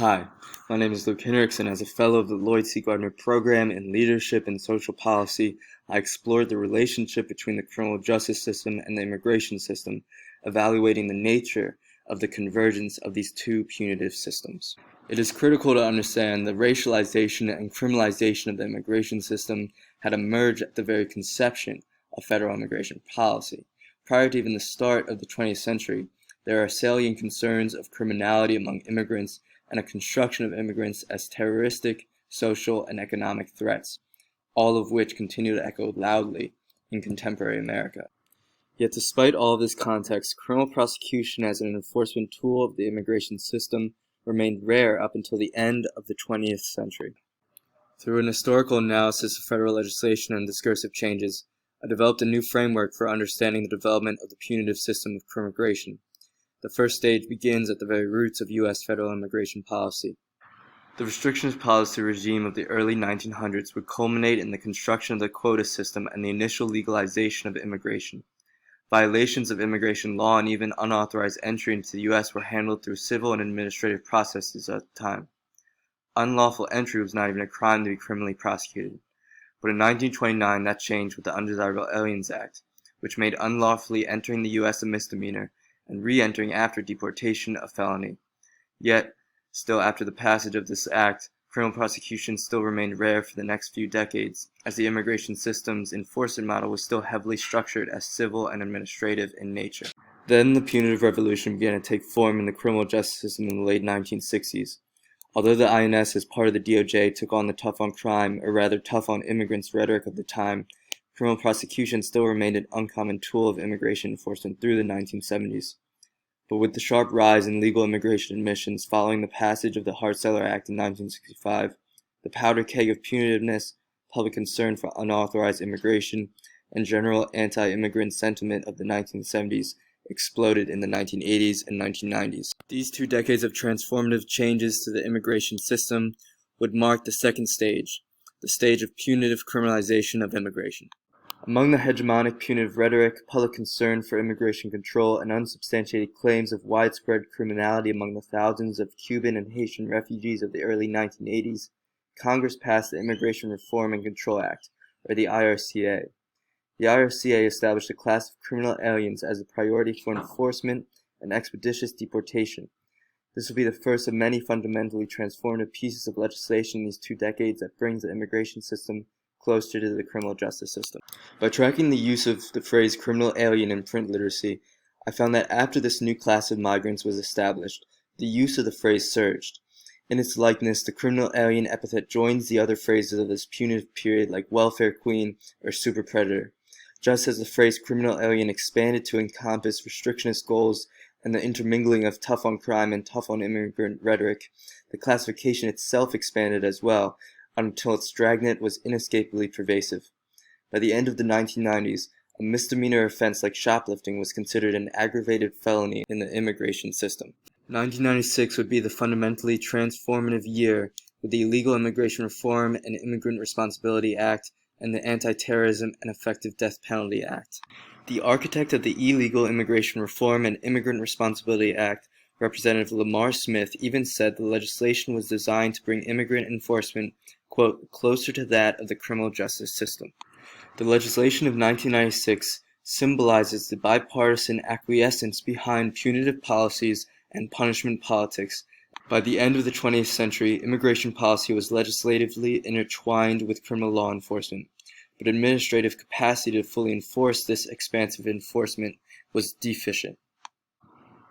Hi, my name is Hinrichs, and as a fellow of the Lloyd C. Gardner Program in Leadership and Social Policy, I explored the relationship between the criminal justice system and the immigration system, evaluating the nature of the convergence of these two punitive systems. It is critical to understand the racialization and criminalization of the immigration system had emerged at the very conception of federal immigration policy. Prior to even the start of the 20th century, there are salient concerns of criminality among immigrants and a construction of immigrants as terroristic, social, and economic threats, all of which continue to echo loudly in contemporary America. Yet despite all of this context, criminal prosecution as an enforcement tool of the immigration system remained rare up until the end of the 20th century. Through an historical analysis of federal legislation and discursive changes, I developed a new framework for understanding the development of the punitive system of crimmigration. The first stage begins at the very roots of U.S. federal immigration policy. The restrictions policy regime of the early 1900s would culminate in the construction of the quota system and the initial legalization of immigration. Violations of immigration law and even unauthorized entry into the U.S. were handled through civil and administrative processes at the time. Unlawful entry was not even a crime to be criminally prosecuted. But in 1929, that changed with the Undesirable Aliens Act, which made unlawfully entering the U.S. a misdemeanor and re-entering after deportation a felony. Yet, still after the passage of this act, criminal prosecution still remained rare for the next few decades, as the immigration system's enforcement model was still heavily structured as civil and administrative in nature. Then the punitive revolution began to take form in the criminal justice system in the late 1960s. Although the INS as part of the DOJ took on the tough on crime, or rather tough on immigrants rhetoric of the time, criminal prosecution still remained an uncommon tool of immigration enforcement through the 1970s. But with the sharp rise in legal immigration admissions following the passage of the Hart-Celler Act in 1965, the powder keg of punitiveness, public concern for unauthorized immigration, and general anti-immigrant sentiment of the 1970s exploded in the 1980s and 1990s. These 2 decades of transformative changes to the immigration system would mark the second stage, the stage of punitive criminalization of immigration. Among the hegemonic punitive rhetoric, public concern for immigration control, and unsubstantiated claims of widespread criminality among the thousands of Cuban and Haitian refugees of the early 1980s, Congress passed the Immigration Reform and Control Act, or the IRCA. The IRCA established a class of criminal aliens as a priority for enforcement and expeditious deportation. This will be the first of many fundamentally transformative pieces of legislation in these 2 decades that brings the immigration system closer to the criminal justice system. By tracking the use of the phrase criminal alien in print literacy, I found that after this new class of migrants was established, the use of the phrase surged. In its likeness, the criminal alien epithet joins the other phrases of this punitive period like welfare queen or super predator. Just as the phrase criminal alien expanded to encompass restrictionist goals and the intermingling of tough on crime and tough on immigrant rhetoric, the classification itself expanded as well, until its dragnet was inescapably pervasive. By the end of the 1990s, a misdemeanor offense like shoplifting was considered an aggravated felony in the immigration system. 1996 would be the fundamentally transformative year with the Illegal Immigration Reform and Immigrant Responsibility Act and the Anti-Terrorism and Effective Death Penalty Act. The architect of the Illegal Immigration Reform and Immigrant Responsibility Act, Representative Lamar Smith, even said the legislation was designed to bring immigrant enforcement, quote, closer to that of the criminal justice system. The legislation of 1996 symbolizes the bipartisan acquiescence behind punitive policies and punishment politics. By the end of the 20th century, immigration policy was legislatively intertwined with criminal law enforcement, but administrative capacity to fully enforce this expansive enforcement was deficient.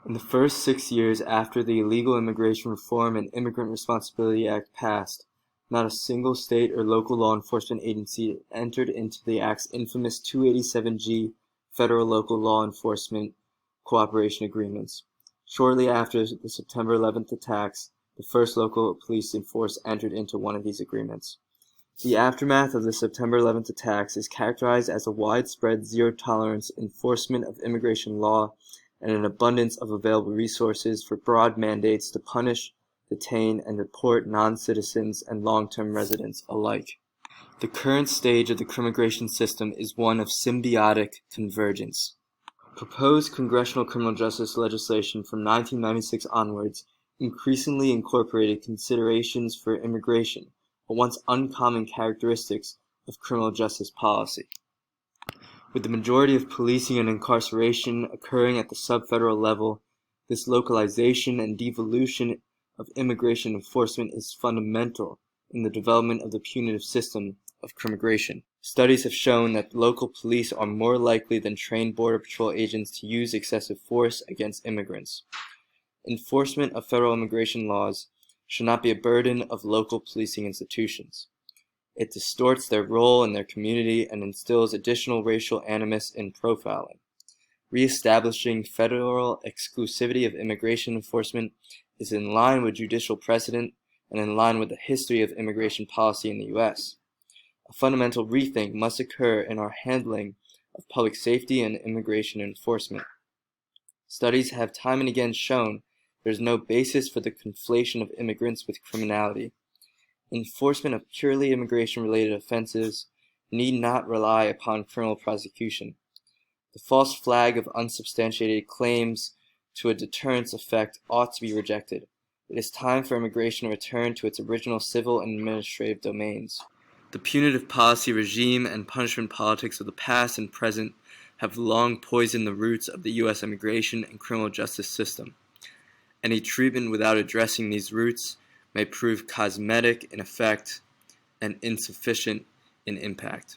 In the first 6 years after the Illegal Immigration Reform and Immigrant Responsibility Act passed, not a single state or local law enforcement agency entered into the Act's infamous 287G federal local law enforcement cooperation agreements. Shortly after the September 11th attacks, the first local police force entered into one of these agreements. The aftermath of the September 11th attacks is characterized as a widespread zero-tolerance enforcement of immigration law and an abundance of available resources for broad mandates to punish, detain, and deport non-citizens and long-term residents alike. The current stage of the crimmigration system is one of symbiotic convergence. Proposed congressional criminal justice legislation from 1996 onwards increasingly incorporated considerations for immigration, a once uncommon characteristics of criminal justice policy. With the majority of policing and incarceration occurring at the subfederal level, this localization and devolution of immigration enforcement is fundamental in the development of the punitive system of crimmigration. Studies have shown that local police are more likely than trained Border Patrol agents to use excessive force against immigrants. Enforcement of federal immigration laws should not be a burden of local policing institutions. It distorts their role in their community and instills additional racial animus in profiling. Reestablishing federal exclusivity of immigration enforcement is in line with judicial precedent and in line with the history of immigration policy in the U.S. A fundamental rethink must occur in our handling of public safety and immigration enforcement. Studies have time and again shown there is no basis for the conflation of immigrants with criminality. Enforcement of purely immigration-related offenses need not rely upon criminal prosecution. The false flag of unsubstantiated claims to a deterrence effect ought to be rejected. It is time for immigration to return to its original civil and administrative domains. The punitive policy regime and punishment politics of the past and present have long poisoned the roots of the U.S. immigration and criminal justice system. Any treatment without addressing these roots may prove cosmetic in effect and insufficient in impact.